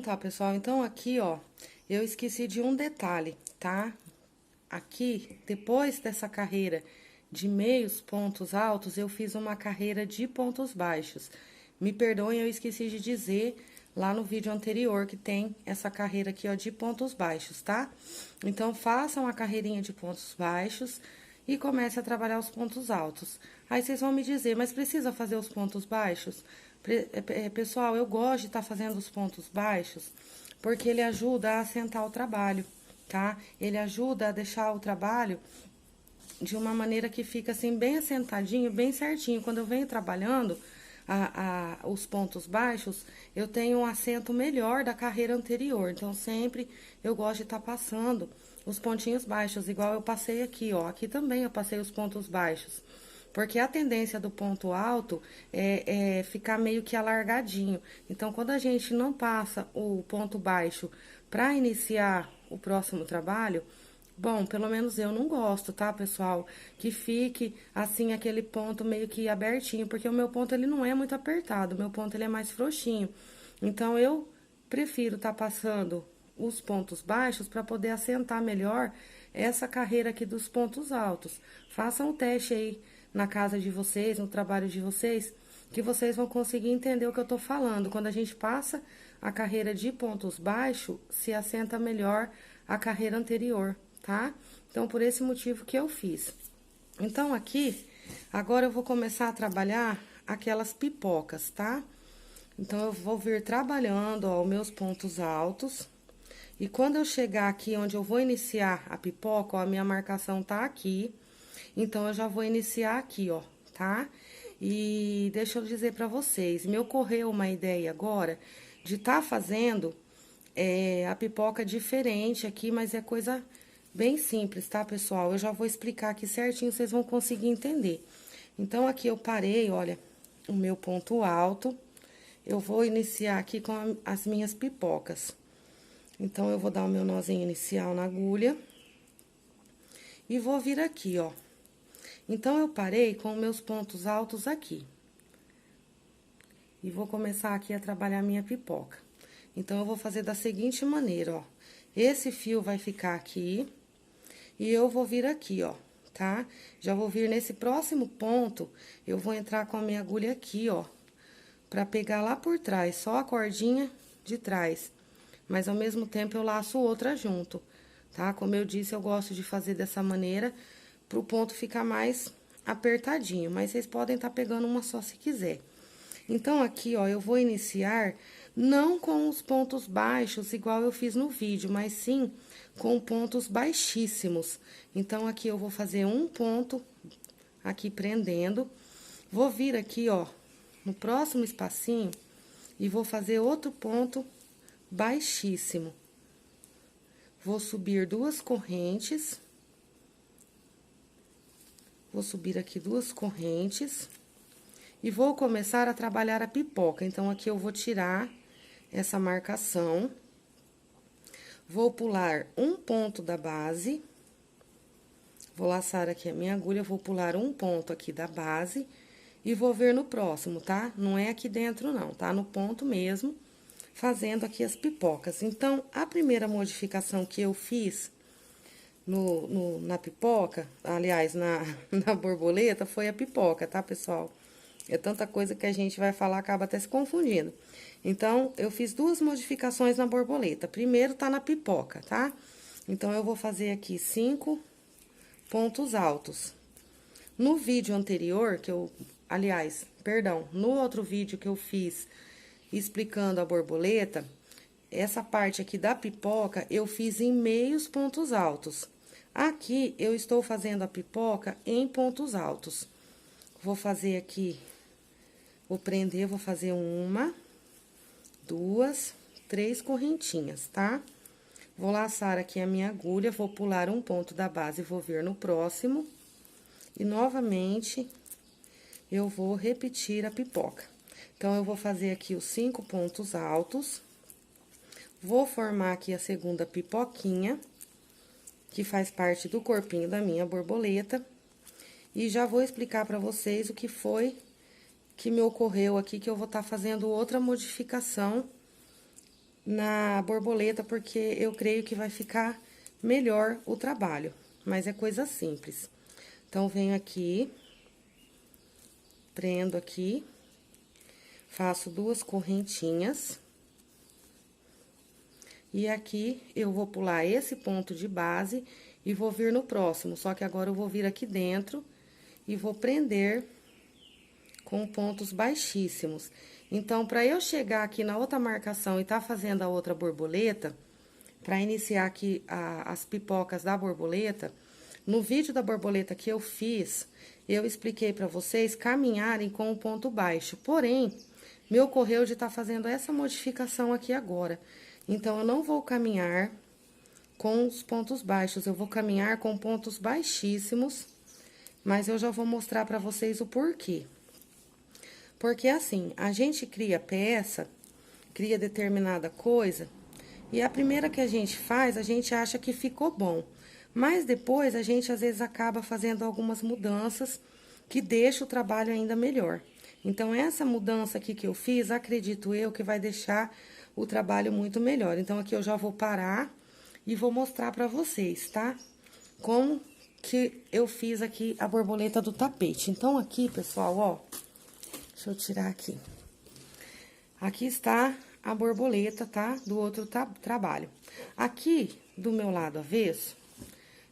Então tá, pessoal, então aqui, ó, eu esqueci de um detalhe, tá? Aqui, depois dessa carreira de meios pontos altos, eu fiz uma carreira de pontos baixos. Me perdoem, eu esqueci de dizer lá no vídeo anterior que tem essa carreira aqui, ó, de pontos baixos, tá? Então, façam a carreirinha de pontos baixos e comece a trabalhar os pontos altos. Aí, vocês vão me dizer, mas precisa fazer os pontos baixos? Pessoal, eu gosto de estar fazendo os pontos baixos porque ele ajuda a assentar o trabalho, tá? Ele ajuda a deixar o trabalho de uma maneira que fica assim, bem assentadinho, bem certinho. Quando eu venho trabalhando os pontos baixos, eu tenho um assento melhor da carreira anterior. Então, sempre eu gosto de estar passando os pontinhos baixos, igual eu passei aqui, ó. Aqui também eu passei os pontos baixos. Porque a tendência do ponto alto é ficar meio que alargadinho. Então, quando a gente não passa o ponto baixo para iniciar o próximo trabalho, bom, pelo menos eu não gosto, tá, pessoal? Que fique, assim, aquele ponto meio que abertinho, porque o meu ponto, ele não é muito apertado, o meu ponto, ele é mais frouxinho. Então, eu prefiro tá passando os pontos baixos para poder assentar melhor essa carreira aqui dos pontos altos. Façam o teste aí na casa de vocês, no trabalho de vocês, que vocês vão conseguir entender o que eu tô falando. Quando a gente passa a carreira de pontos baixos, se assenta melhor a carreira anterior, tá? Então, por esse motivo que eu fiz. Então, aqui, agora eu vou começar a trabalhar aquelas pipocas, tá? Então, eu vou vir trabalhando, ó, os meus pontos altos. E quando eu chegar aqui onde eu vou iniciar a pipoca, ó, a minha marcação tá aqui. Então, eu já vou iniciar aqui, ó, tá? E deixa eu dizer pra vocês, me ocorreu uma ideia agora de tá fazendo a pipoca diferente aqui, mas é coisa bem simples, tá, pessoal? Eu já vou explicar aqui certinho, vocês vão conseguir entender. Então, aqui eu parei, olha, o meu ponto alto. Eu vou iniciar aqui com as minhas pipocas. Então, eu vou dar o meu nozinho inicial na agulha. E vou vir aqui, ó. Então, eu parei com meus pontos altos aqui. E vou começar aqui a trabalhar a minha pipoca. Então, eu vou fazer da seguinte maneira, ó. Esse fio vai ficar aqui. E eu vou vir aqui, ó, tá? Já vou vir nesse próximo ponto, eu vou entrar com a minha agulha aqui, ó. Pra pegar lá por trás, só a cordinha de trás. Mas, ao mesmo tempo, eu laço outra junto, tá? Como eu disse, eu gosto de fazer dessa maneira, pro ponto ficar mais apertadinho. Mas, vocês podem tá pegando uma só se quiser. Então, aqui, ó, eu vou iniciar não com os pontos baixos, igual eu fiz no vídeo, mas sim com pontos baixíssimos. Então, aqui eu vou fazer um ponto aqui prendendo. Vou vir aqui, ó, no próximo espacinho e vou fazer outro ponto baixíssimo. Vou subir duas correntes. Vou subir aqui duas correntes. E vou começar a trabalhar a pipoca. Então, aqui eu vou tirar essa marcação. Vou pular um ponto da base. Vou laçar aqui a minha agulha, vou pular um ponto aqui da base. E vou vir no próximo, tá? Não é aqui dentro, não, tá? No ponto mesmo, fazendo aqui as pipocas. Então, a primeira modificação que eu fiz na pipoca, aliás, na borboleta, foi a pipoca, tá, pessoal? É tanta coisa que a gente vai falar, acaba até se confundindo. Então, eu fiz duas modificações na borboleta. Primeiro, tá na pipoca, tá? Então, eu vou fazer aqui 5 pontos altos. No vídeo anterior, aliás, perdão, no outro vídeo que eu fiz explicando a borboleta, essa parte aqui da pipoca, eu fiz em meios pontos altos. Aqui, eu estou fazendo a pipoca em pontos altos. Vou fazer aqui... Vou prender, vou fazer 1, 2, 3 correntinhas, tá? Vou laçar aqui a minha agulha, vou pular um ponto da base e vou vir no próximo. E, novamente, eu vou repetir a pipoca. Então, eu vou fazer aqui os 5 pontos altos. Vou formar aqui a segunda pipoquinha, que faz parte do corpinho da minha borboleta. E já vou explicar pra vocês o que foi que me ocorreu aqui, que eu vou estar fazendo outra modificação na borboleta, porque eu creio que vai ficar melhor o trabalho, mas é coisa simples. Então, venho aqui, prendo aqui, faço 2 correntinhas. E aqui, eu vou pular esse ponto de base e vou vir no próximo, só que agora eu vou vir aqui dentro e vou prender com pontos baixíssimos. Então, para eu chegar aqui na outra marcação e tá fazendo a outra borboleta, para iniciar aqui as pipocas da borboleta, no vídeo da borboleta que eu fiz, eu expliquei para vocês caminharem com o ponto baixo. Porém, me ocorreu de estar fazendo essa modificação aqui agora. Então, eu não vou caminhar com os pontos baixos, eu vou caminhar com pontos baixíssimos, mas eu já vou mostrar para vocês o porquê. Porque assim, a gente cria peça, cria determinada coisa, e a primeira que a gente faz, a gente acha que ficou bom. Mas depois, a gente às vezes acaba fazendo algumas mudanças que deixam o trabalho ainda melhor. Então, essa mudança aqui que eu fiz, acredito eu que vai deixar o trabalho muito melhor. Então, aqui eu já vou parar e vou mostrar pra vocês, tá? Como que eu fiz aqui a borboleta do tapete. Então, aqui, pessoal, ó, deixa eu tirar aqui. Aqui está a borboleta, tá? Do outro trabalho. Aqui, do meu lado avesso,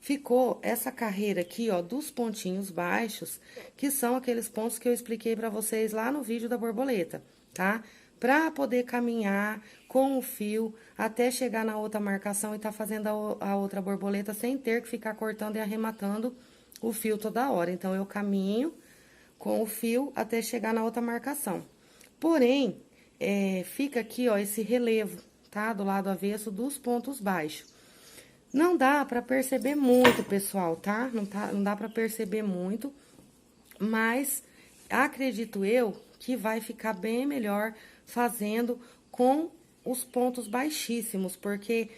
ficou essa carreira aqui, ó, dos pontinhos baixos, que são aqueles pontos que eu expliquei pra vocês lá no vídeo da borboleta, tá? Pra poder caminhar com o fio até chegar na outra marcação e tá fazendo a outra borboleta sem ter que ficar cortando e arrematando o fio toda hora. Então, eu caminho com o fio até chegar na outra marcação. Porém, fica aqui, ó, esse relevo, tá? Do lado avesso dos pontos baixos. Não dá pra perceber muito, pessoal, tá? Não dá pra perceber muito, mas acredito eu que vai ficar bem melhor fazendo com os pontos baixíssimos, porque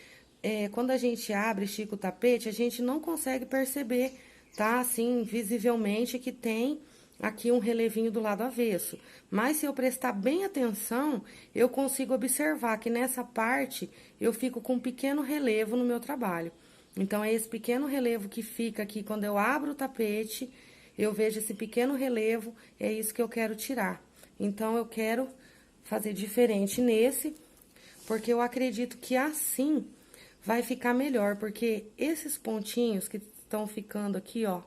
quando a gente abre, estica o tapete, a gente não consegue perceber, tá? Assim, visivelmente que tem aqui um relevinho do lado avesso. Mas se eu prestar bem atenção, eu consigo observar que nessa parte eu fico com um pequeno relevo no meu trabalho. Então, é esse pequeno relevo que fica aqui quando eu abro o tapete, eu vejo esse pequeno relevo, é isso que eu quero tirar. Então, eu quero fazer diferente nesse, porque eu acredito que assim vai ficar melhor, porque esses pontinhos que estão ficando aqui, ó,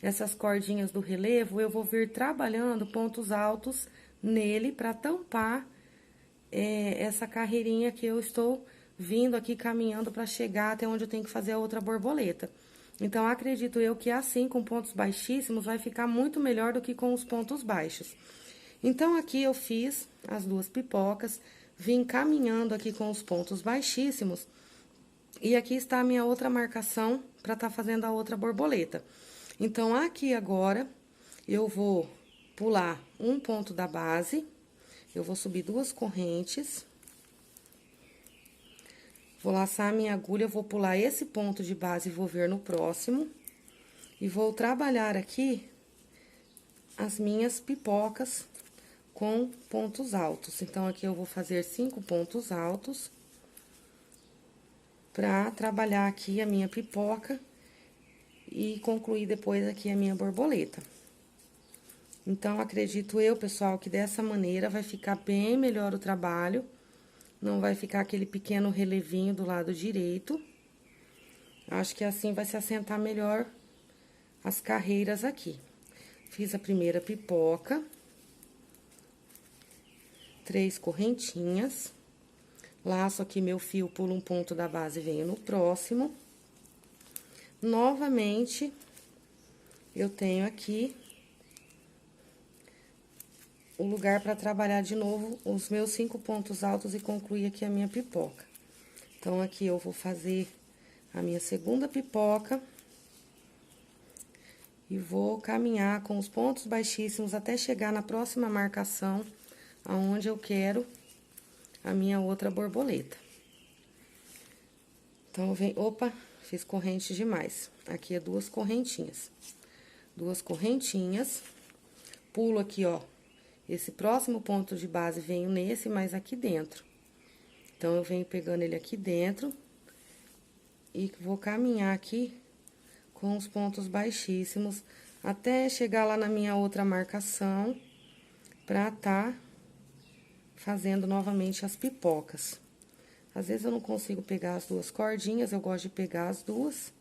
essas cordinhas do relevo, eu vou vir trabalhando pontos altos nele para tampar essa carreirinha que eu estou vindo aqui caminhando para chegar até onde eu tenho que fazer a outra borboleta. Então, acredito eu que assim, com pontos baixíssimos, vai ficar muito melhor do que com os pontos baixos. Então, aqui eu fiz as 2 pipocas, vim caminhando aqui com os pontos baixíssimos, e aqui está a minha outra marcação para estar fazendo a outra borboleta. Então, aqui agora, eu vou pular um ponto da base, eu vou subir 2 correntes, vou laçar a minha agulha, vou pular esse ponto de base e vou vir no próximo, e vou trabalhar aqui as minhas pipocas com pontos altos. Então, aqui eu vou fazer 5 pontos altos pra trabalhar aqui a minha pipoca e concluir depois aqui a minha borboleta. Então, acredito eu, pessoal, que dessa maneira vai ficar bem melhor o trabalho. Não vai ficar aquele pequeno relevinho do lado direito. Acho que assim vai se assentar melhor as carreiras aqui. Fiz a primeira pipoca. 3 correntinhas. Laço aqui meu fio, pulo um ponto da base e venho no próximo. Novamente, eu tenho aqui o lugar para trabalhar de novo os meus 5 pontos altos e concluir aqui a minha pipoca. Então, aqui eu vou fazer a minha segunda pipoca e vou caminhar com os pontos baixíssimos até chegar na próxima marcação, aonde eu quero a minha outra borboleta. Então, opa, fiz corrente demais. Aqui é 2 correntinhas. 2 correntinhas, pulo aqui, ó, esse próximo ponto de base, venho nesse, mas aqui dentro. Então, eu venho pegando ele aqui dentro e vou caminhar aqui com os pontos baixíssimos até chegar lá na minha outra marcação pra tá fazendo novamente as pipocas. Às vezes eu não consigo pegar as duas cordinhas, eu gosto de pegar as duas.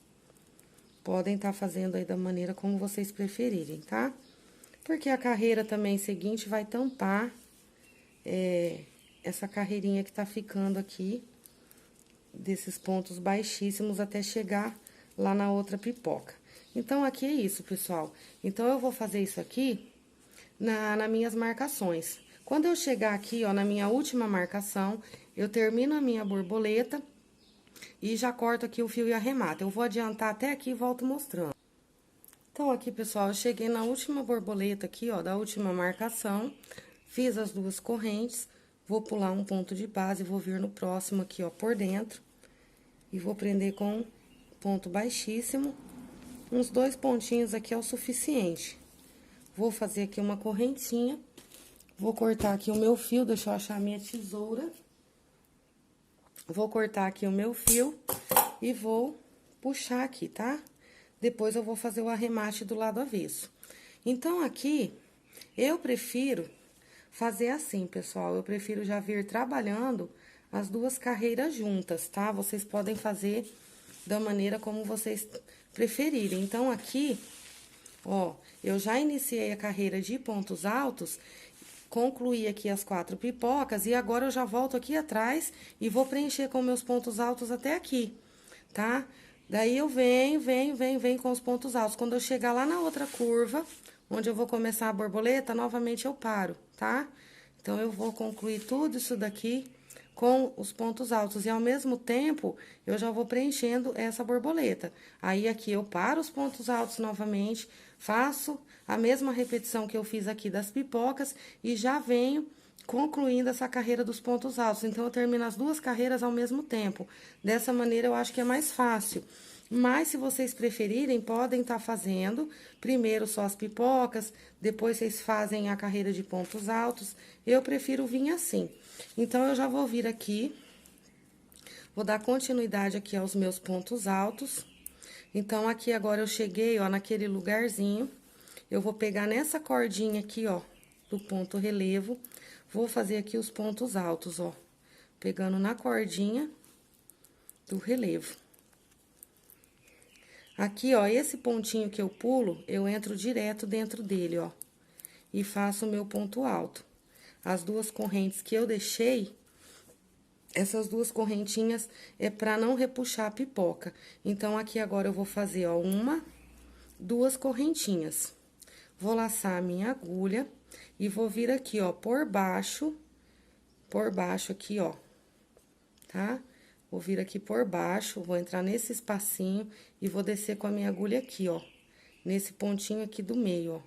Podem tá fazendo aí da maneira como vocês preferirem, tá? Porque a carreira também seguinte vai tampar essa carreirinha que tá ficando aqui, desses pontos baixíssimos até chegar lá na outra pipoca. Então, aqui é isso, pessoal. Então, eu vou fazer isso aqui nas minhas marcações. Quando eu chegar aqui, ó, na minha última marcação, eu termino a minha borboleta e já corto aqui o fio e arremato. Eu vou adiantar até aqui e volto mostrando. Então, aqui, pessoal, eu cheguei na última borboleta aqui, ó, da última marcação, fiz as duas correntes, vou pular um ponto de base, vou vir no próximo aqui, ó, por dentro, e vou prender com ponto baixíssimo, uns 2 pontinhos aqui é o suficiente. Vou fazer aqui uma correntinha, vou cortar aqui o meu fio, deixa eu achar a minha tesoura. Vou cortar aqui o meu fio e vou puxar aqui, tá? Depois eu vou fazer o arremate do lado avesso. Então, aqui, eu prefiro fazer assim, pessoal. Eu prefiro já vir trabalhando as duas carreiras juntas, tá? Vocês podem fazer da maneira como vocês preferirem. Então, aqui, ó, eu já iniciei a carreira de pontos altos, concluí aqui as 4 pipocas, e agora eu já volto aqui atrás e vou preencher com meus pontos altos até aqui, tá? Daí, eu venho com os pontos altos. Quando eu chegar lá na outra curva, onde eu vou começar a borboleta, novamente eu paro, tá? Então, eu vou concluir tudo isso daqui com os pontos altos. E, ao mesmo tempo, eu já vou preenchendo essa borboleta. Aí, aqui, eu paro os pontos altos novamente, faço a mesma repetição que eu fiz aqui das pipocas e já venho concluindo essa carreira dos pontos altos. Então, eu termino as duas carreiras ao mesmo tempo. Dessa maneira, eu acho que é mais fácil. Mas, se vocês preferirem, podem estar fazendo primeiro só as pipocas, depois vocês fazem a carreira de pontos altos. Eu prefiro vir assim. Então, eu já vou vir aqui, vou dar continuidade aqui aos meus pontos altos. Então, aqui agora eu cheguei, ó, naquele lugarzinho, eu vou pegar nessa cordinha aqui, ó, do ponto relevo, vou fazer aqui os pontos altos, ó, pegando na cordinha do relevo. Aqui, ó, esse pontinho que eu pulo, eu entro direto dentro dele, ó, e faço o meu ponto alto. As duas correntes que eu deixei, essas duas correntinhas é pra não repuxar a pipoca. Então, aqui agora eu vou fazer, ó, 1, 2 correntinhas. Vou laçar a minha agulha e vou vir aqui, ó, por baixo aqui, ó, tá? Vou vir aqui por baixo, vou entrar nesse espacinho e vou descer com a minha agulha aqui, ó, nesse pontinho aqui do meio, ó,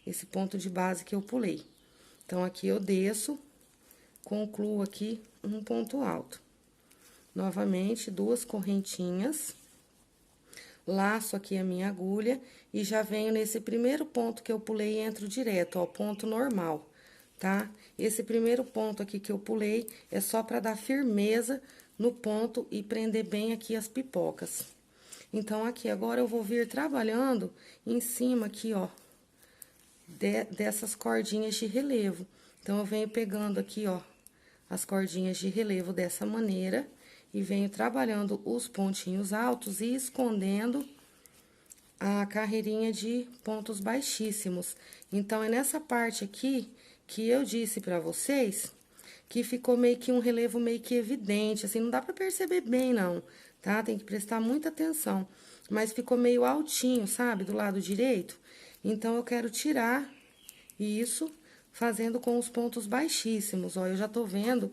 esse ponto de base que eu pulei. Então, aqui eu desço, concluo aqui um ponto alto. Novamente, 2 correntinhas, laço aqui a minha agulha e já venho nesse primeiro ponto que eu pulei e entro direto, ó, ponto normal, tá? Esse primeiro ponto aqui que eu pulei é só pra dar firmeza no ponto e prender bem aqui as pipocas. Então, aqui agora eu vou vir trabalhando em cima aqui, ó, dessas cordinhas de relevo. Então, eu venho pegando aqui, ó, as cordinhas de relevo dessa maneira e venho trabalhando os pontinhos altos e escondendo a carreirinha de pontos baixíssimos. Então, é nessa parte aqui que eu disse pra vocês que ficou meio que um relevo meio que evidente, assim, não dá pra perceber bem, não, tá? Tem que prestar muita atenção. Mas ficou meio altinho, sabe, do lado direito. Então, eu quero tirar isso fazendo com os pontos baixíssimos, ó. Eu já tô vendo,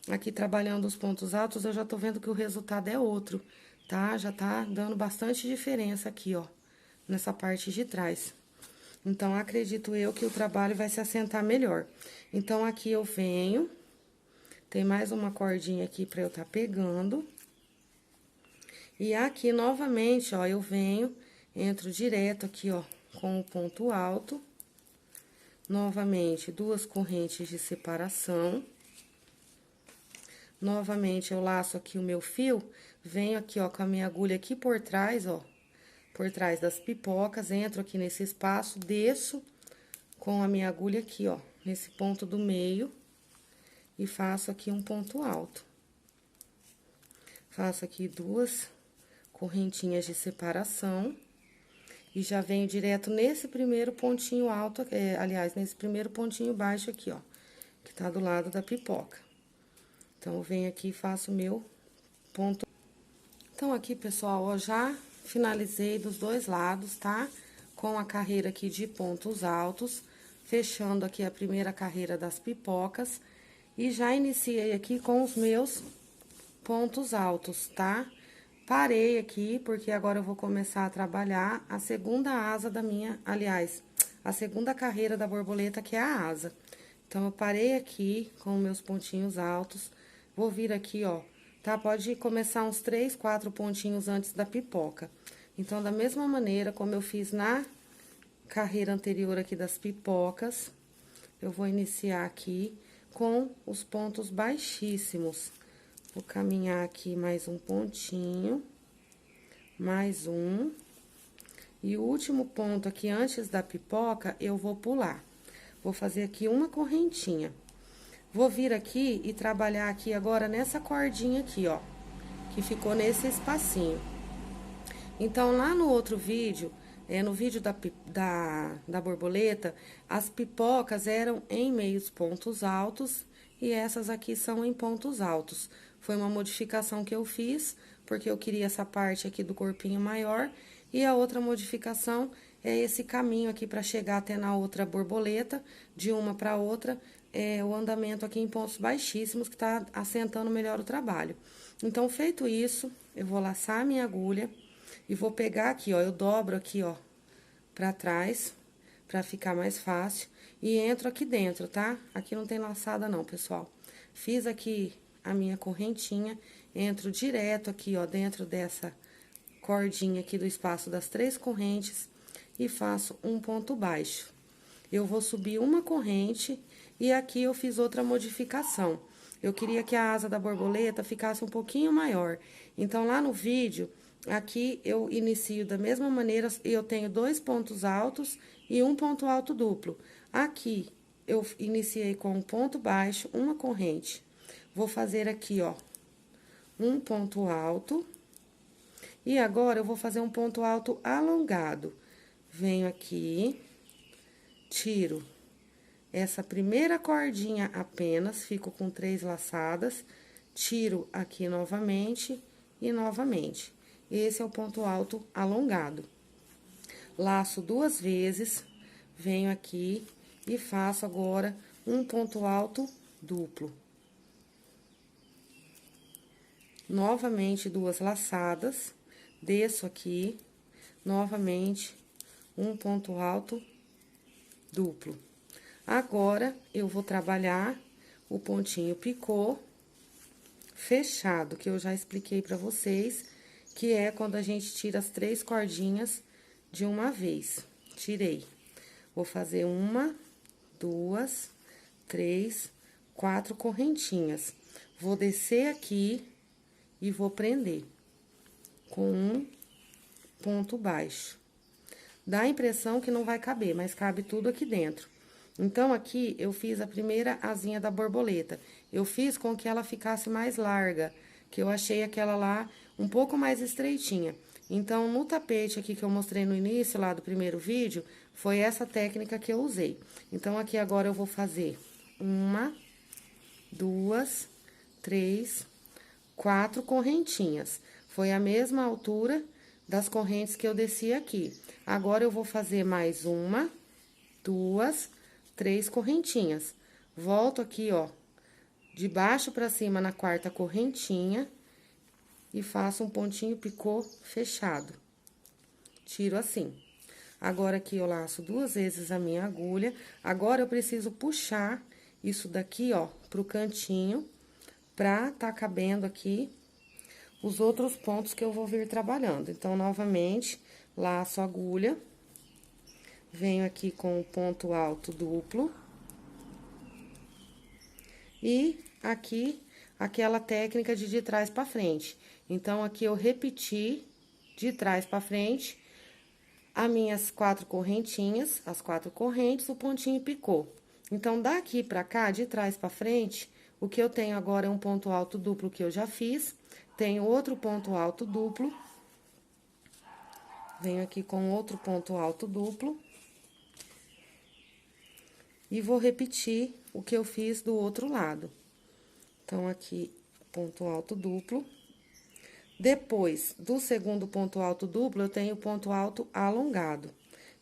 aqui trabalhando os pontos altos, eu já tô vendo que o resultado é outro, tá? Já tá dando bastante diferença aqui, ó, nessa parte de trás. Então, acredito eu que o trabalho vai se assentar melhor. Então, aqui eu venho, tem mais uma cordinha aqui pra eu tá pegando. E aqui, novamente, ó, eu venho, entro direto aqui, ó, com o ponto alto. Novamente, 2 correntes de separação. Novamente, eu laço aqui o meu fio, venho aqui, ó, com a minha agulha aqui por trás, ó, por trás das pipocas, entro aqui nesse espaço, desço com a minha agulha aqui, ó, nesse ponto do meio, e faço aqui um ponto alto. Faço aqui 2 correntinhas de separação, e já venho direto nesse primeiro pontinho alto, aliás, nesse primeiro pontinho baixo aqui, ó, que tá do lado da pipoca. Então, eu venho aqui e faço o meu ponto. Então, aqui, pessoal, ó, já finalizei dos dois lados, tá? Com a carreira aqui de pontos altos, fechando aqui a primeira carreira das pipocas. E já iniciei aqui com os meus pontos altos, tá? Parei aqui, porque agora eu vou começar a trabalhar a segunda asa da minha, aliás, a segunda carreira da borboleta, que é a asa. Então, eu parei aqui com meus pontinhos altos, vou vir aqui, ó, tá? Pode começar uns 3, 4 pontinhos antes da pipoca. Então, da mesma maneira como eu fiz na carreira anterior aqui das pipocas, eu vou iniciar aqui com os pontos baixíssimos. Vou caminhar aqui mais um pontinho, mais um. E o último ponto aqui, antes da pipoca, eu vou pular. Vou fazer aqui uma correntinha. Vou vir aqui e trabalhar aqui agora nessa cordinha aqui, ó, que ficou nesse espacinho. Então, lá no outro vídeo, no vídeo da borboleta, as pipocas eram em meios pontos altos e essas aqui são em pontos altos. Foi uma modificação que eu fiz, porque eu queria essa parte aqui do corpinho maior. E a outra modificação é esse caminho aqui para chegar até na outra borboleta, de uma para outra, o andamento aqui em pontos baixíssimos, que tá assentando melhor o trabalho. Então, feito isso, eu vou laçar a minha agulha e vou pegar aqui, ó, eu dobro aqui, ó, pra trás, pra ficar mais fácil, e entro aqui dentro, tá? Aqui não tem laçada não, pessoal. Fiz aqui a minha correntinha, entro direto aqui, ó, dentro dessa cordinha aqui do espaço das 3 correntes e faço um ponto baixo. Eu vou subir uma corrente e aqui eu fiz outra modificação. Eu queria que a asa da borboleta ficasse um pouquinho maior. Então, lá no vídeo, aqui eu inicio da mesma maneira, eu tenho 2 pontos altos e um ponto alto duplo. Aqui, eu iniciei com um ponto baixo, uma corrente. Vou fazer aqui, ó, um ponto alto. E agora, eu vou fazer um ponto alto alongado. Venho aqui, tiro essa primeira cordinha apenas, fico com 3 laçadas, tiro aqui novamente e novamente. Esse é o ponto alto alongado. Laço 2 vezes, venho aqui e faço agora um ponto alto duplo. Novamente 2 laçadas, desço aqui, novamente um ponto alto duplo. Agora, eu vou trabalhar o pontinho picô fechado, que eu já expliquei pra vocês, que é quando a gente tira as 3 cordinhas de uma vez. Tirei. Vou fazer 1, 2, 3, 4 correntinhas. Vou descer aqui e vou prender com um ponto baixo. Dá a impressão que não vai caber, mas cabe tudo aqui dentro. Então, aqui, eu fiz a primeira asinha da borboleta. Eu fiz com que ela ficasse mais larga, que eu achei aquela lá um pouco mais estreitinha. Então, no tapete aqui que eu mostrei no início, lá do primeiro vídeo, foi essa técnica que eu usei. Então, aqui agora eu vou fazer 1, 2, 3, 4 correntinhas. Foi a mesma altura das correntes que eu desci aqui. Agora, eu vou fazer mais 1, 2, 3 correntinhas. Volto aqui, ó, de baixo pra cima na 4ª correntinha e faço um pontinho picô fechado. Tiro assim. Agora, aqui eu laço 2 vezes a minha agulha. Agora, eu preciso puxar isso daqui, ó, pro cantinho, pra tá cabendo aqui os outros pontos que eu vou vir trabalhando. Então, novamente, laço a agulha. Venho aqui com o ponto alto duplo. E aqui, aquela técnica de trás pra frente. Então, aqui eu repeti de trás pra frente as minhas 4 correntinhas, as 4 correntes, o pontinho picô. Então, daqui pra cá, de trás pra frente, o que eu tenho agora é um ponto alto duplo que eu já fiz, tenho outro ponto alto duplo, venho aqui com outro ponto alto duplo, e vou repetir o que eu fiz do outro lado. Então, aqui, ponto alto duplo. Depois do segundo ponto alto duplo, eu tenho ponto alto alongado.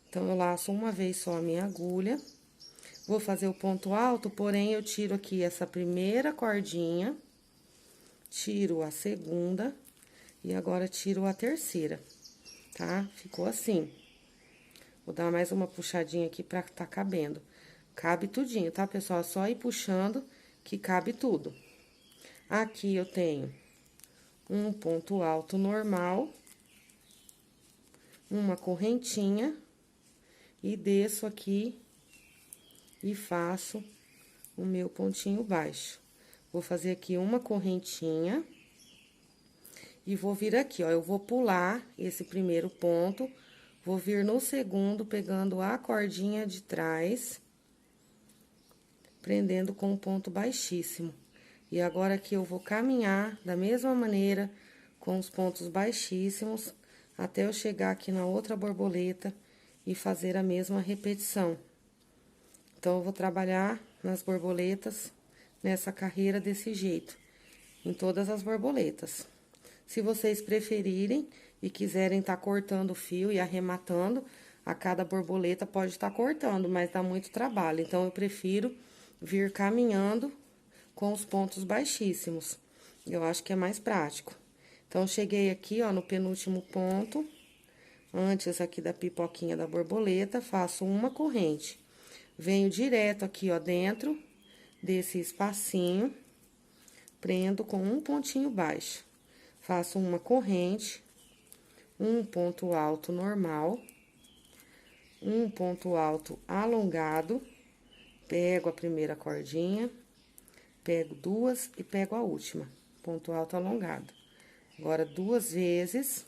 Então, eu laço uma vez só a minha agulha. Vou fazer o ponto alto, porém, eu tiro aqui essa primeira cordinha, tiro a segunda e agora tiro a terceira, tá? Ficou assim. Vou dar mais uma puxadinha aqui pra tá cabendo. Cabe tudinho, tá, pessoal? É só ir puxando que cabe tudo. Aqui eu tenho um ponto alto normal, uma correntinha, e desço aqui e faço o meu pontinho baixo. Vou fazer aqui uma correntinha e vou vir aqui, ó, eu vou pular esse primeiro ponto, vou vir no segundo, pegando a cordinha de trás, prendendo com um ponto baixíssimo. E agora aqui eu vou caminhar da mesma maneira, com os pontos baixíssimos, até eu chegar aqui na outra borboleta e fazer a mesma repetição. Então, eu vou trabalhar nas borboletas, nessa carreira desse jeito, em todas as borboletas. Se vocês preferirem e quiserem tá cortando o fio e arrematando, a cada borboleta pode estar cortando, mas dá muito trabalho. Então, eu prefiro vir caminhando com os pontos baixíssimos. Eu acho que é mais prático. Então, cheguei aqui, ó, no penúltimo ponto, antes aqui da pipoquinha da borboleta, faço uma corrente. Venho direto aqui, ó, dentro desse espacinho, prendo com um pontinho baixo. Faço uma corrente, um ponto alto normal, um ponto alto alongado, pego a primeira cordinha, pego duas e pego a última, ponto alto alongado. Agora, 2 vezes,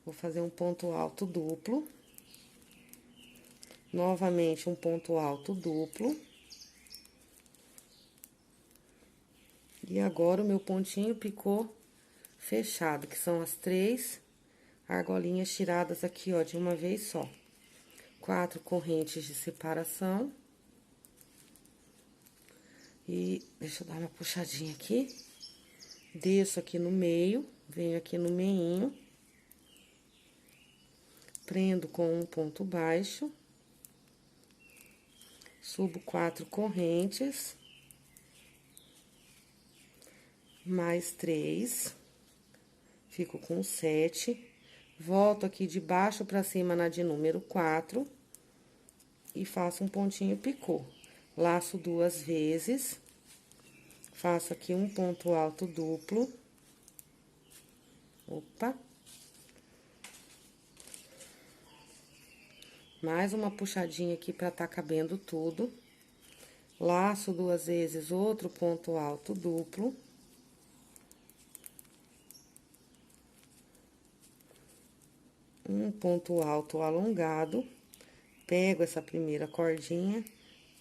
vou fazer um ponto alto duplo, novamente um ponto alto duplo. E agora, o meu pontinho picô fechado, que são as 3 argolinhas tiradas aqui, ó, de uma vez só. 4 correntes de separação. E deixa eu dar uma puxadinha aqui. Desço aqui no meio, venho aqui no meinho. Prendo com um ponto baixo. Subo 4 correntes. Mais 3. Fico com 7. Volto aqui de baixo pra cima na de número 4. E faço um pontinho picô. Laço 2 vezes. Faço aqui um ponto alto duplo. Opa. Mais uma puxadinha aqui pra tá cabendo tudo. Laço 2 vezes outro ponto alto duplo. Um ponto alto alongado. Pego essa primeira cordinha,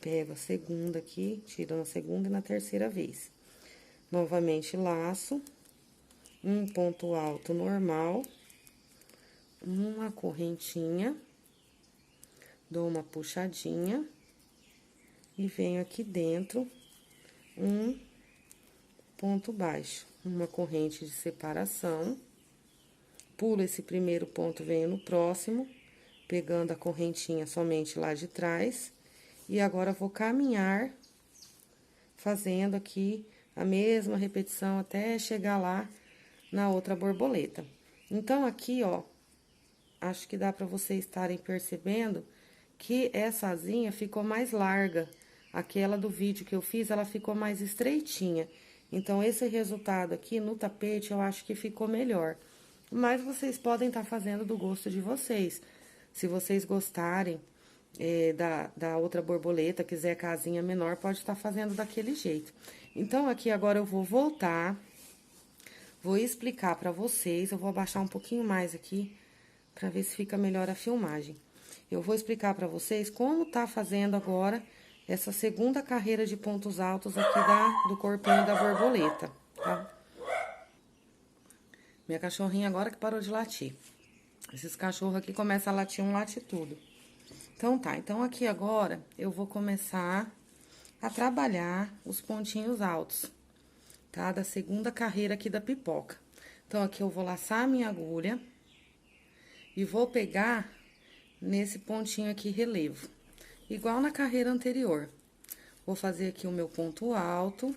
pego a segunda aqui, tiro na segunda e na terceira vez. Novamente, laço. Um ponto alto normal. Uma correntinha. Dou uma puxadinha e venho aqui dentro um ponto baixo, uma corrente de separação. Pulo esse primeiro ponto, venho no próximo, pegando a correntinha somente lá de trás. E agora, vou caminhar, fazendo aqui a mesma repetição até chegar lá na outra borboleta. Então, aqui, ó, acho que dá pra vocês estarem percebendo que essa asinha ficou mais larga. Aquela do vídeo que eu fiz, ela ficou mais estreitinha. Então, esse resultado aqui no tapete, eu acho que ficou melhor. Mas vocês podem estar fazendo do gosto de vocês. Se vocês gostarem da outra borboleta, quiser casinha menor, pode estar fazendo daquele jeito. Então, aqui agora eu vou voltar, vou explicar pra vocês, eu vou abaixar um pouquinho mais aqui, pra ver se fica melhor a filmagem. Eu vou explicar pra vocês como tá fazendo agora essa segunda carreira de pontos altos aqui do corpinho da borboleta, tá? Minha cachorrinha agora que parou de latir. Esses cachorros aqui começam a latir late tudo. Então tá, então aqui agora eu vou começar a trabalhar os pontinhos altos, tá? Da segunda carreira aqui da pipoca. Então, aqui eu vou laçar a minha agulha e vou pegar nesse pontinho aqui relevo, igual na carreira anterior. Vou fazer aqui o meu ponto alto,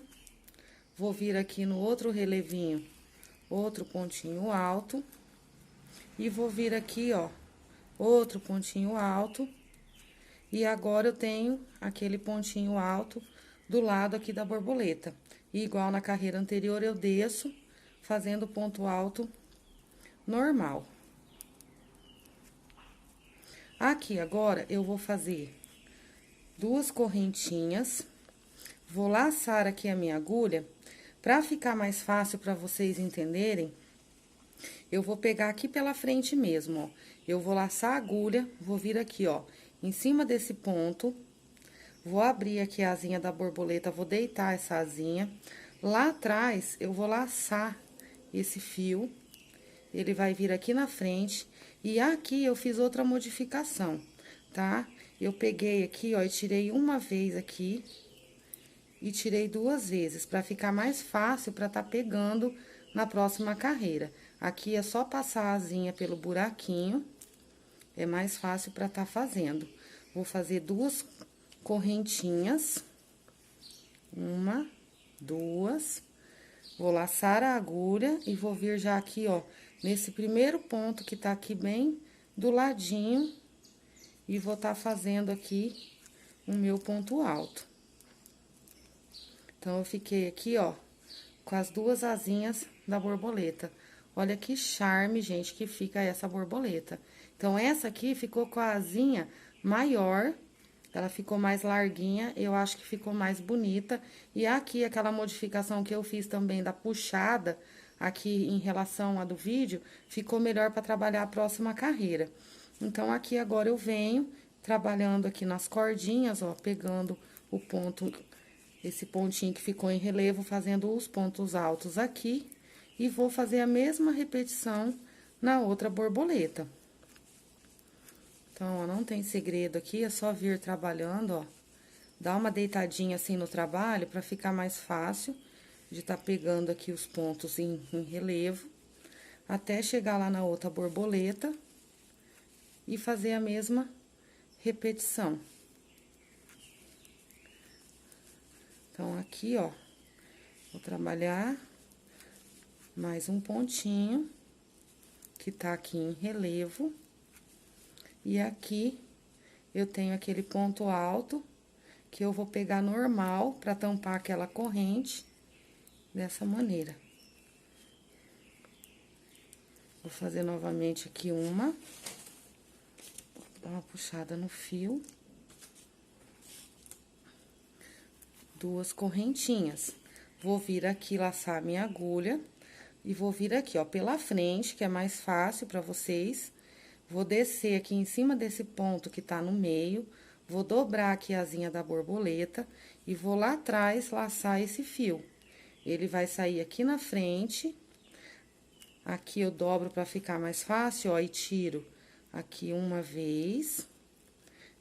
vou vir aqui no outro relevinho, outro pontinho alto, e vou vir aqui, ó, outro pontinho alto, e agora eu tenho aquele pontinho alto do lado aqui da borboleta. E igual na carreira anterior, eu desço fazendo ponto alto normal. Aqui agora, eu vou fazer duas correntinhas, vou laçar aqui a minha agulha, pra ficar mais fácil pra vocês entenderem, eu vou pegar aqui pela frente mesmo, ó. Eu vou laçar a agulha, vou vir aqui, ó, em cima desse ponto, vou abrir aqui a asinha da borboleta, vou deitar essa asinha. Lá atrás, eu vou laçar esse fio, ele vai vir aqui na frente, e aqui eu fiz outra modificação, tá? Eu peguei aqui, ó, e tirei uma vez aqui, e tirei duas vezes, pra ficar mais fácil pra tá pegando na próxima carreira. Aqui é só passar a asinha pelo buraquinho, é mais fácil pra tá fazendo. Vou fazer duas correntinhas, uma, duas, vou laçar a agulha e vou vir já aqui, ó, nesse primeiro ponto que tá aqui bem do ladinho, e vou tá fazendo aqui o meu ponto alto. Então, eu fiquei aqui, ó, com as duas asinhas da borboleta. Olha que charme, gente, que fica essa borboleta. Então, essa aqui ficou com a asinha maior, ela ficou mais larguinha, eu acho que ficou mais bonita. E aqui, aquela modificação que eu fiz também da puxada, aqui em relação à do vídeo, ficou melhor para trabalhar a próxima carreira. Então, aqui agora eu venho trabalhando aqui nas cordinhas, ó, pegando o ponto, esse pontinho que ficou em relevo, fazendo os pontos altos aqui, e vou fazer a mesma repetição na outra borboleta. Então, ó, não tem segredo aqui, é só vir trabalhando, ó, dar uma deitadinha assim no trabalho, pra ficar mais fácil de tá pegando aqui os pontos em relevo, até chegar lá na outra borboleta e fazer a mesma repetição. Então, aqui, ó, vou trabalhar mais um pontinho, que tá aqui em relevo, e aqui eu tenho aquele ponto alto, que eu vou pegar normal pra tampar aquela corrente, dessa maneira. Vou fazer novamente aqui uma, dar uma puxada no fio, duas correntinhas. Vou vir aqui laçar minha agulha e vou vir aqui, ó, pela frente, que é mais fácil pra vocês. Vou descer aqui em cima desse ponto que tá no meio, vou dobrar aqui a asinha da borboleta e vou lá atrás laçar esse fio. Ele vai sair aqui na frente. Aqui eu dobro pra ficar mais fácil, ó, e tiro aqui uma vez,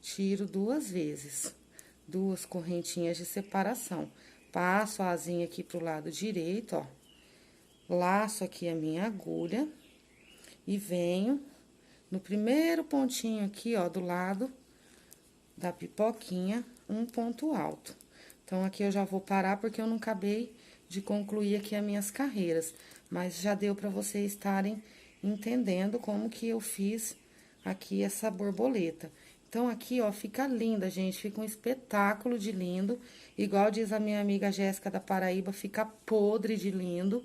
tiro duas vezes, duas correntinhas de separação. Passo a asinha aqui pro lado direito, ó, laço aqui a minha agulha e venho no primeiro pontinho aqui, ó, do lado da pipoquinha, um ponto alto. Então, aqui eu já vou parar porque eu não acabei de concluir aqui as minhas carreiras. Mas já deu pra vocês estarem entendendo como que eu fiz aqui essa borboleta. Então, aqui, ó, fica linda, gente, fica um espetáculo de lindo. Igual diz a minha amiga Jéssica da Paraíba, fica podre de lindo.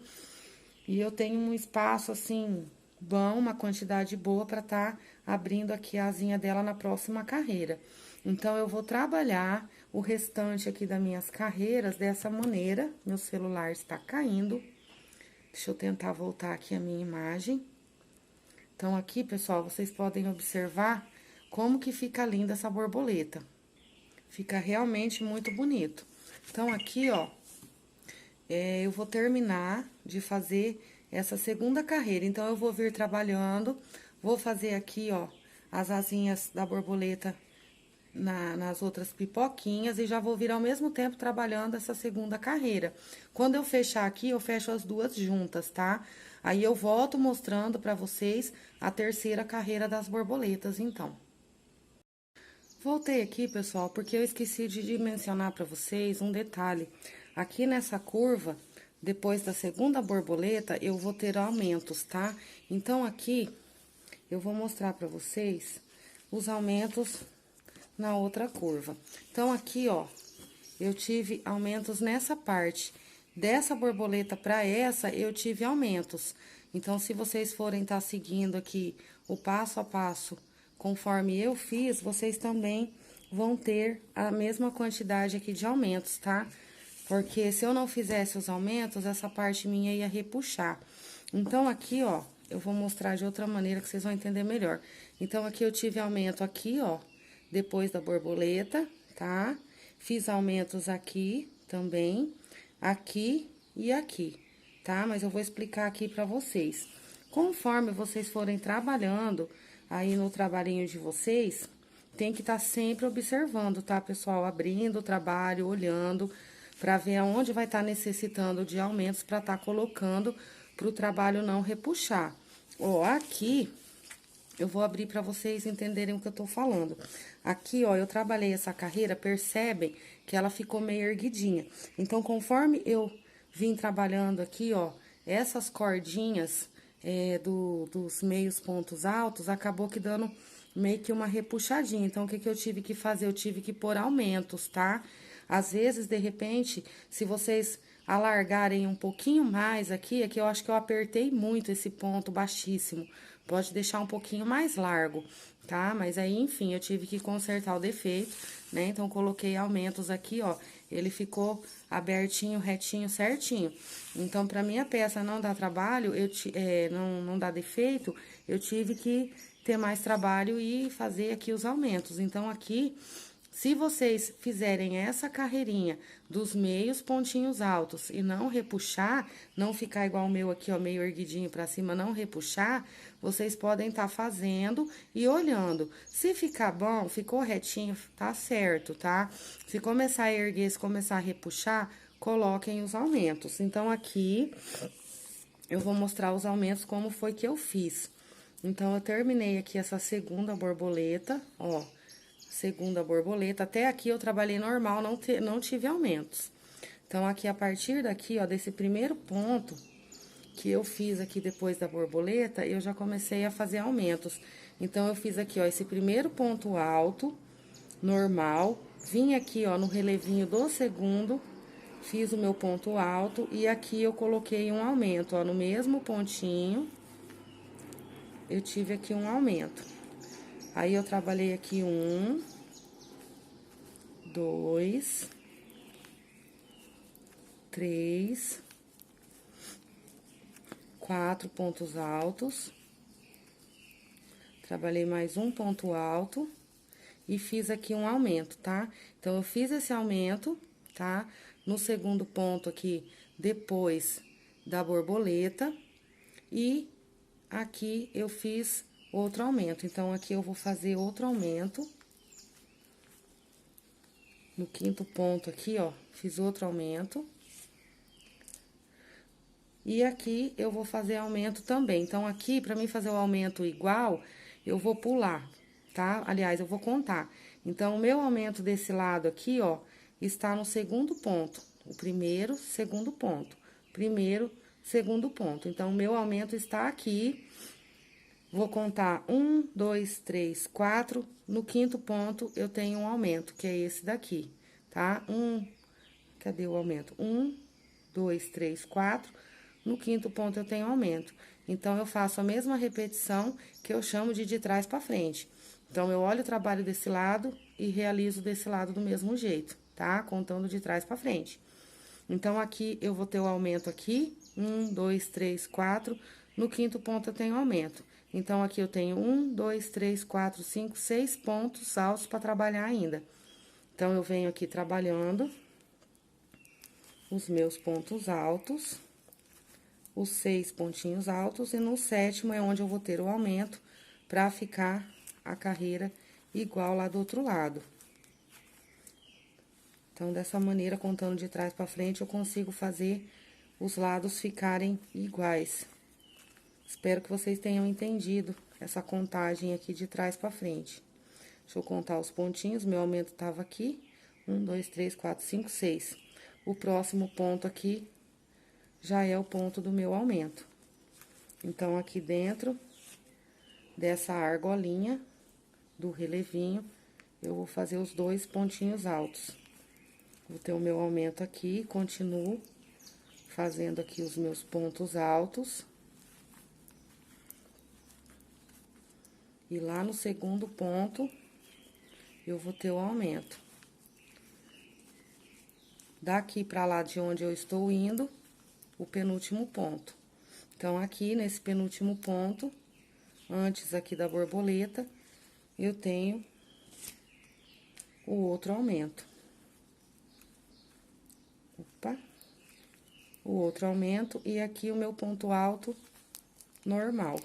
E eu tenho um espaço, assim, bom, uma quantidade boa para tá abrindo aqui a asinha dela na próxima carreira. Então, eu vou trabalhar o restante aqui das minhas carreiras dessa maneira. Meu celular está caindo. Deixa eu tentar voltar aqui a minha imagem. Então, aqui, pessoal, vocês podem observar como que fica linda essa borboleta. Fica realmente muito bonito. Então, aqui, ó, eu vou terminar de fazer essa segunda carreira. Então, eu vou vir trabalhando, vou fazer aqui, ó, as asinhas da borboleta nas outras pipoquinhas e já vou vir ao mesmo tempo trabalhando essa segunda carreira. Quando eu fechar aqui, eu fecho as duas juntas, tá? Aí, eu volto mostrando pra vocês a terceira carreira das borboletas, então. Voltei aqui, pessoal, porque eu esqueci de mencionar pra vocês um detalhe. Aqui nessa curva, depois da segunda borboleta, eu vou ter aumentos, tá? Então, aqui, eu vou mostrar pra vocês os aumentos na outra curva. Então, aqui, ó, eu tive aumentos nessa parte. Dessa borboleta pra essa, eu tive aumentos. Então, se vocês forem tá seguindo aqui o passo a passo, conforme eu fiz, vocês também vão ter a mesma quantidade aqui de aumentos, tá? Porque se eu não fizesse os aumentos, essa parte minha ia repuxar. Então, aqui, ó, eu vou mostrar de outra maneira que vocês vão entender melhor. Então, aqui eu tive aumento aqui, ó, depois da borboleta, tá? Fiz aumentos aqui também, aqui e aqui, tá? Mas eu vou explicar aqui pra vocês. Conforme vocês forem trabalhando aí no trabalhinho de vocês, tem que estar sempre observando, tá, pessoal? Abrindo o trabalho, olhando, pra ver aonde vai estar necessitando de aumentos pra estar colocando pro trabalho não repuxar. Ó, aqui eu vou abrir para vocês entenderem o que eu tô falando. Aqui, ó, eu trabalhei essa carreira, percebem que ela ficou meio erguidinha. Então, conforme eu vim trabalhando aqui, ó, essas cordinhas dos meios pontos altos, acabou que dando meio que uma repuxadinha. Então, o que eu tive que fazer? Eu tive que pôr aumentos, tá? Às vezes, de repente, se vocês alargarem um pouquinho mais aqui, é que eu acho que eu apertei muito esse ponto baixíssimo. Pode deixar um pouquinho mais largo, tá? Mas aí, enfim, eu tive que consertar o defeito, né? Então, coloquei aumentos aqui, ó. Ele ficou abertinho, retinho, certinho. Então, pra minha peça não dar trabalho, não dar defeito, eu tive que ter mais trabalho e fazer aqui os aumentos. Então, aqui, se vocês fizerem essa carreirinha dos meios pontinhos altos e não repuxar, não ficar igual o meu aqui, ó, meio erguidinho pra cima, não repuxar, vocês podem estar fazendo e olhando. Se ficar bom, ficou retinho, tá certo, tá? Se começar a erguer, se começar a repuxar, coloquem os aumentos. Então, aqui, eu vou mostrar os aumentos como foi que eu fiz. Então, eu terminei aqui essa segunda borboleta, ó. Segunda borboleta, até aqui eu trabalhei normal, não tive aumentos. Então, aqui, a partir daqui, ó, desse primeiro ponto que eu fiz aqui depois da borboleta, eu já comecei a fazer aumentos. Então, eu fiz aqui, ó, esse primeiro ponto alto, normal, vim aqui, ó, no relevinho do segundo, fiz o meu ponto alto, e aqui eu coloquei um aumento, ó, no mesmo pontinho, eu tive aqui um aumento. Aí, eu trabalhei aqui 1, 2, 3, 4 pontos altos. Trabalhei mais um ponto alto e fiz aqui um aumento, tá? Então, eu fiz esse aumento, tá? No segundo ponto aqui, depois da borboleta. E aqui eu fiz outro aumento. Então, aqui eu vou fazer outro aumento. No quinto ponto aqui, ó, fiz outro aumento. E aqui eu vou fazer aumento também. Então, aqui, pra mim fazer o aumento igual, eu vou pular, tá? Aliás, eu vou contar. Então, o meu aumento desse lado aqui, ó, está no segundo ponto. O primeiro, segundo ponto. Primeiro, segundo ponto. Então, o meu aumento está aqui. Vou contar 1, 2, 3, 4. No quinto ponto, eu tenho um aumento, que é esse daqui, tá? Cadê o aumento? 1, 2, 3, 4. No quinto ponto, eu tenho aumento. Então, eu faço a mesma repetição que eu chamo de trás pra frente. Então, eu olho o trabalho desse lado e realizo desse lado do mesmo jeito, tá? Contando de trás pra frente. Então, aqui, eu vou ter o aumento aqui, 1, 2, 3, 4. No quinto ponto, eu tenho aumento. Então, aqui eu tenho 1, 2, 3, 4, 5, 6 pontos altos para trabalhar ainda. Então, eu venho aqui trabalhando os meus pontos altos, os 6 pontinhos altos, e no sétimo é onde eu vou ter o aumento para ficar a carreira igual lá do outro lado. Então, dessa maneira, contando de trás para frente, eu consigo fazer os lados ficarem iguais. Espero que vocês tenham entendido essa contagem aqui de trás para frente. Deixa eu contar os pontinhos, meu aumento tava aqui, 1, 2, 3, 4, 5, 6. O próximo ponto aqui já é o ponto do meu aumento. Então, aqui dentro dessa argolinha do relevinho, eu vou fazer os 2 pontinhos altos. Vou ter o meu aumento aqui, continuo fazendo aqui os meus pontos altos. E lá no segundo ponto, eu vou ter o aumento. Daqui pra lá de onde eu estou indo, o penúltimo ponto. Então, aqui nesse penúltimo ponto, antes aqui da borboleta, eu tenho o outro aumento. Opa! O outro aumento e aqui o meu ponto alto normal.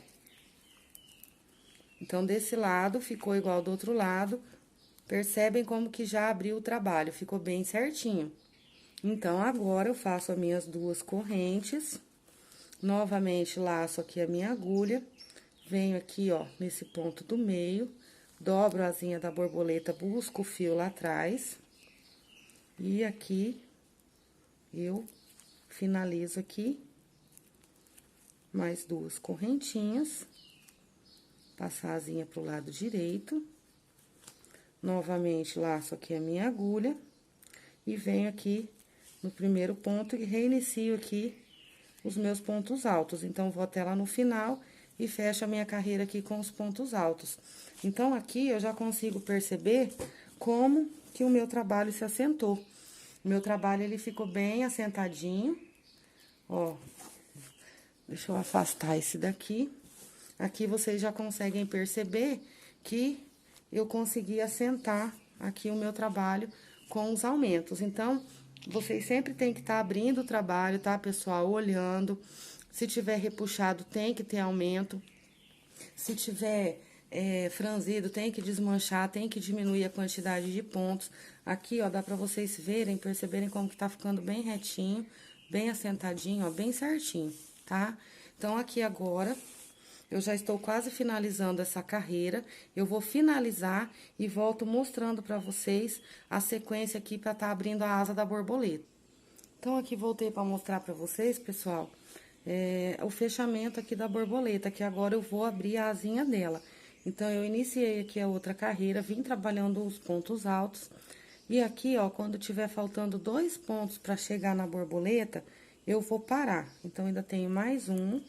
Então, desse lado, ficou igual do outro lado. Percebem como que já abriu o trabalho, ficou bem certinho. Então, agora, eu faço as minhas 2 correntes. Novamente, laço aqui a minha agulha. Venho aqui, ó, nesse ponto do meio. Dobro a asinha da borboleta, busco o fio lá atrás. E aqui, eu finalizo aqui. Mais 2 correntinhas. Passar a asinha pro lado direito. Novamente, laço aqui a minha agulha. E venho aqui no primeiro ponto e reinicio aqui os meus pontos altos. Então, vou até lá no final e fecho a minha carreira aqui com os pontos altos. Então, aqui eu já consigo perceber como que o meu trabalho se assentou. O meu trabalho, ele ficou bem assentadinho. Ó, deixa eu afastar esse daqui. Aqui vocês já conseguem perceber que eu consegui assentar aqui o meu trabalho com os aumentos. Então, vocês sempre tem que estar abrindo o trabalho, tá, pessoal? Olhando. Se tiver repuxado, tem que ter aumento. Se tiver franzido, tem que desmanchar, tem que diminuir a quantidade de pontos. Aqui, ó, dá pra vocês verem, perceberem como que tá ficando bem retinho, bem assentadinho, ó, bem certinho, tá? Então, aqui agora, eu já estou quase finalizando essa carreira. Eu vou finalizar e volto mostrando pra vocês a sequência aqui pra tá abrindo a asa da borboleta. Então, aqui voltei pra mostrar pra vocês, pessoal, o fechamento aqui da borboleta, que agora eu vou abrir a asinha dela. Então, eu iniciei aqui a outra carreira, vim trabalhando os pontos altos. E aqui, ó, quando tiver faltando 2 pontos pra chegar na borboleta, eu vou parar. Então, ainda tenho mais um.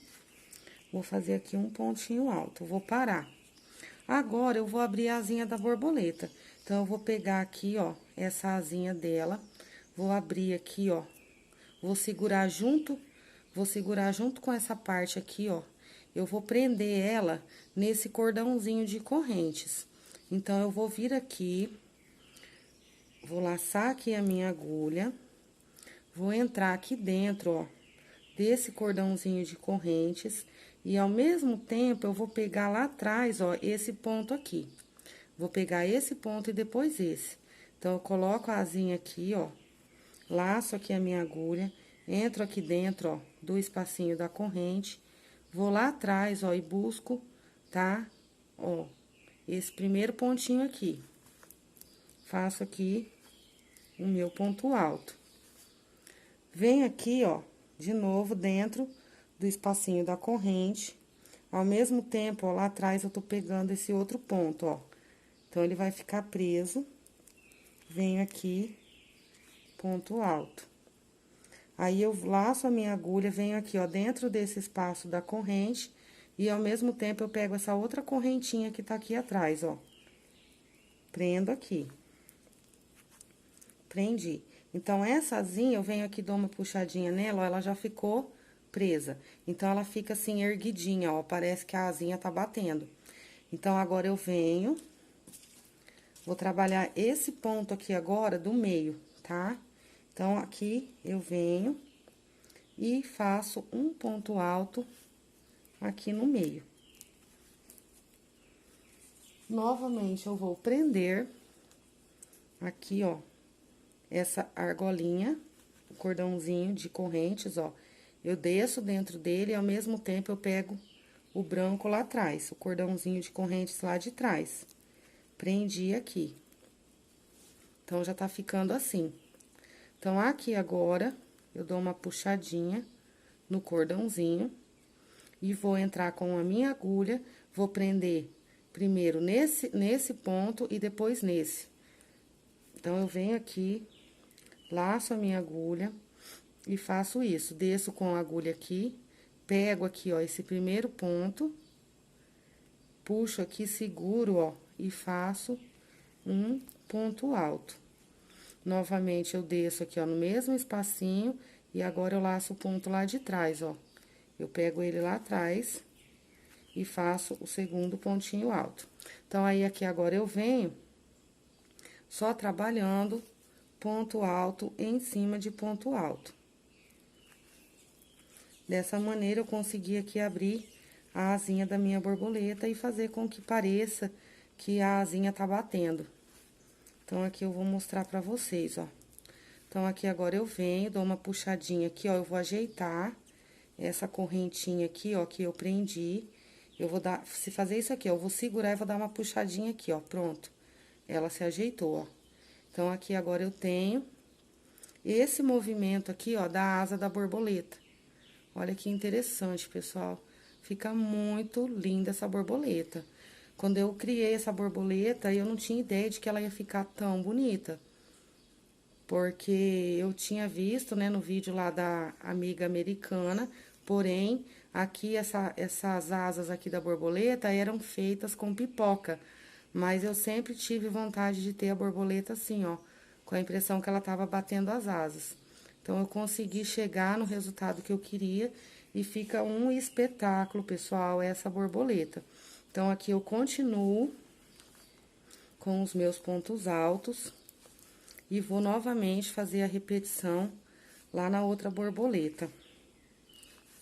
Vou fazer aqui um pontinho alto, vou parar. Agora, eu vou abrir a asinha da borboleta. Então, eu vou pegar aqui, ó, essa asinha dela, vou abrir aqui, ó, vou segurar junto com essa parte aqui, ó. Eu vou prender ela nesse cordãozinho de correntes. Então, eu vou vir aqui, vou laçar aqui a minha agulha, vou entrar aqui dentro, ó, desse cordãozinho de correntes. E, ao mesmo tempo, eu vou pegar lá atrás, ó, esse ponto aqui. Vou pegar esse ponto e depois esse. Então, eu coloco a asinha aqui, ó, laço aqui a minha agulha, entro aqui dentro, ó, do espacinho da corrente, vou lá atrás, ó, e busco, tá? Ó, esse primeiro pontinho aqui. Faço aqui o meu ponto alto. Venho aqui, ó, de novo dentro do espacinho da corrente. Ao mesmo tempo, ó, lá atrás eu tô pegando esse outro ponto, ó. Então, ele vai ficar preso. Venho aqui, ponto alto. Aí, eu laço a minha agulha, venho aqui, ó, dentro desse espaço da corrente, e ao mesmo tempo eu pego essa outra correntinha que tá aqui atrás, ó. Prendo aqui. Prendi. Então, essa asinha, eu venho aqui, dou uma puxadinha nela, ó, ela já ficou presa. Então, ela fica assim, erguidinha, ó, parece que a asinha tá batendo. Então, agora eu venho, vou trabalhar esse ponto aqui agora do meio, tá? Então, aqui eu venho e faço um ponto alto aqui no meio. Novamente, eu vou prender aqui, ó, essa argolinha, o cordãozinho de correntes, ó. Eu desço dentro dele e, ao mesmo tempo, eu pego o branco lá atrás, o cordãozinho de correntes lá de trás. Prendi aqui. Então, já tá ficando assim. Então, aqui agora, eu dou uma puxadinha no cordãozinho e vou entrar com a minha agulha, vou prender primeiro nesse ponto e depois nesse. Então, eu venho aqui, laço a minha agulha e faço isso. Desço com a agulha aqui, pego aqui, ó, esse primeiro ponto, puxo aqui, seguro, ó, e faço um ponto alto. Novamente, eu desço aqui, ó, no mesmo espacinho, e agora eu laço o ponto lá de trás, ó. Eu pego ele lá atrás e faço o segundo pontinho alto. Então, aí, aqui agora eu venho só trabalhando ponto alto em cima de ponto alto. Dessa maneira, eu consegui aqui abrir a asinha da minha borboleta e fazer com que pareça que a asinha tá batendo. Então, aqui eu vou mostrar pra vocês, ó. Então, aqui agora eu venho, dou uma puxadinha aqui, ó, eu vou ajeitar essa correntinha aqui, ó, que eu prendi. Eu vou dar, se fazer isso aqui, ó, eu vou segurar e vou dar uma puxadinha aqui, ó, pronto. Ela se ajeitou, ó. Então, aqui agora eu tenho esse movimento aqui, ó, da asa da borboleta. Olha que interessante, pessoal. Fica muito linda essa borboleta. Quando eu criei essa borboleta, eu não tinha ideia de que ela ia ficar tão bonita. Porque eu tinha visto, né, no vídeo lá da amiga americana, porém, aqui essas asas aqui da borboleta eram feitas com pipoca. Mas eu sempre tive vontade de ter a borboleta assim, ó, com a impressão que ela tava batendo as asas. Então, eu consegui chegar no resultado que eu queria e fica um espetáculo, pessoal, essa borboleta. Então, aqui eu continuo com os meus pontos altos e vou novamente fazer a repetição lá na outra borboleta.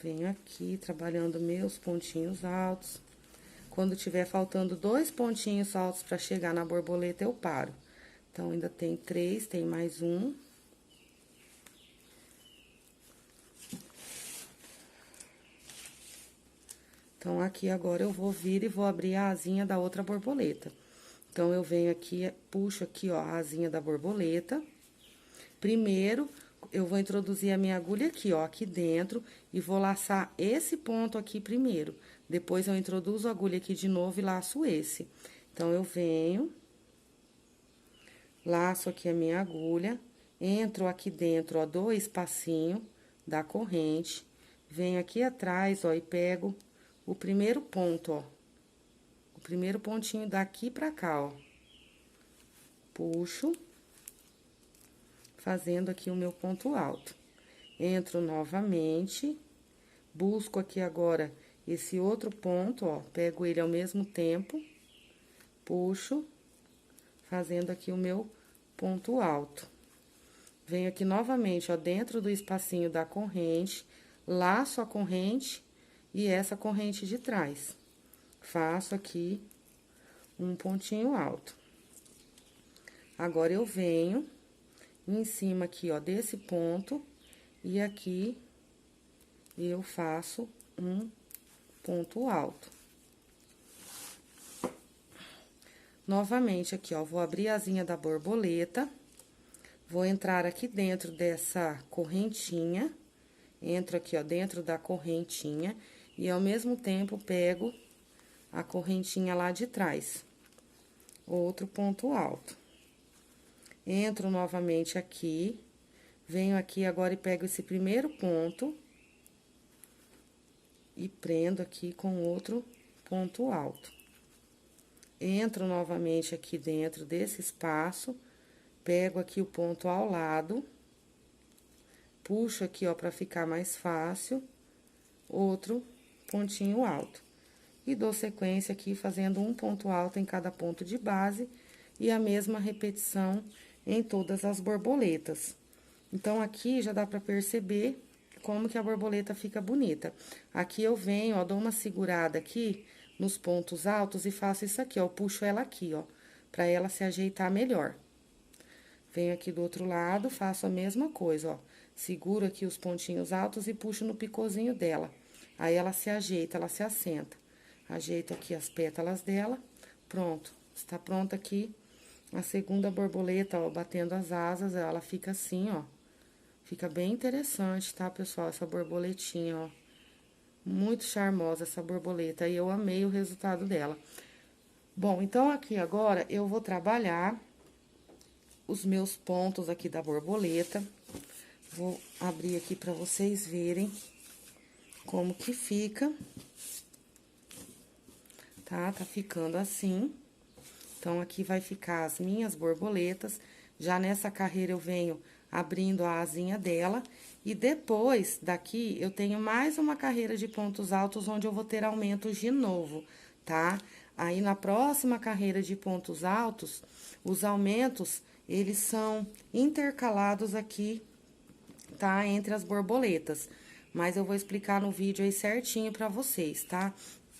Venho aqui trabalhando meus pontinhos altos. Quando tiver faltando 2 pontinhos altos para chegar na borboleta, eu paro. Então, ainda tem 3, tem mais um. Então, aqui agora eu vou vir e vou abrir a asinha da outra borboleta. Então, eu venho aqui, puxo aqui, ó, a asinha da borboleta. Primeiro, eu vou introduzir a minha agulha aqui, ó, aqui dentro, e vou laçar esse ponto aqui primeiro. Depois, eu introduzo a agulha aqui de novo e laço esse. Então, eu venho, laço aqui a minha agulha, entro aqui dentro, ó, do espacinho da corrente, venho aqui atrás, ó, e pego o primeiro ponto, ó. O primeiro pontinho daqui pra cá, ó. Puxo, fazendo aqui o meu ponto alto. Entro novamente, busco aqui agora esse outro ponto, ó. Pego ele ao mesmo tempo, puxo, fazendo aqui o meu ponto alto. Venho aqui novamente, ó, dentro do espacinho da corrente, laço a corrente e essa corrente de trás. Faço aqui um pontinho alto. Agora, eu venho em cima aqui, ó, desse ponto, e aqui eu faço um ponto alto. Novamente, aqui, ó, vou abrir a asinha da borboleta, vou entrar aqui dentro dessa correntinha, entro aqui, ó, dentro da correntinha, e ao mesmo tempo pego a correntinha lá de trás. Outro ponto alto. Entro novamente aqui, Venho aqui agora e pego esse primeiro ponto e prendo aqui com outro ponto alto. Entro novamente aqui dentro desse espaço, pego aqui o ponto ao lado, puxo aqui, ó, pra ficar mais fácil, outro pontinho alto. E dou sequência aqui, fazendo um ponto alto em cada ponto de base e a mesma repetição em todas as borboletas. Então, aqui já dá pra perceber como que a borboleta fica bonita. Aqui eu venho, ó, dou uma segurada aqui nos pontos altos e faço isso aqui, ó, puxo ela aqui, ó, pra ela se ajeitar melhor. Venho aqui do outro lado, faço a mesma coisa, ó, seguro aqui os pontinhos altos e puxo no picôzinho dela. Aí, ela se ajeita, ela se assenta. Ajeito aqui as pétalas dela, pronto. Está pronta aqui a segunda borboleta, ó, batendo as asas, ela fica assim, ó. Fica bem interessante, tá, pessoal? Essa borboletinha, ó. Muito charmosa essa borboleta, e eu amei o resultado dela. Bom, então, aqui agora, eu vou trabalhar os meus pontos aqui da borboleta. Vou abrir aqui pra vocês verem como que fica. Tá? Tá ficando assim. Então, aqui vai ficar as minhas borboletas. Já nessa carreira, eu venho abrindo a asinha dela. E depois daqui, eu tenho mais uma carreira de pontos altos, onde eu vou ter aumentos de novo, tá? Aí, na próxima carreira de pontos altos, os aumentos, eles são intercalados aqui, tá? Entre as borboletas. Mas eu vou explicar no vídeo aí certinho pra vocês, tá?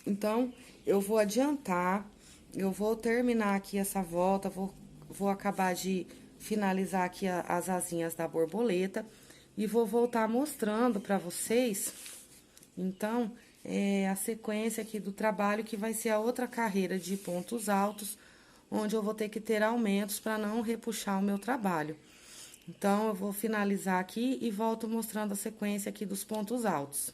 Então, eu vou adiantar, eu vou terminar aqui essa volta, vou acabar de finalizar aqui as asinhas da borboleta e vou voltar mostrando pra vocês, então, a sequência aqui do trabalho, que vai ser a outra carreira de pontos altos, onde eu vou ter que ter aumentos pra não repuxar o meu trabalho. Então, eu vou finalizar aqui e volto mostrando a sequência aqui dos pontos altos.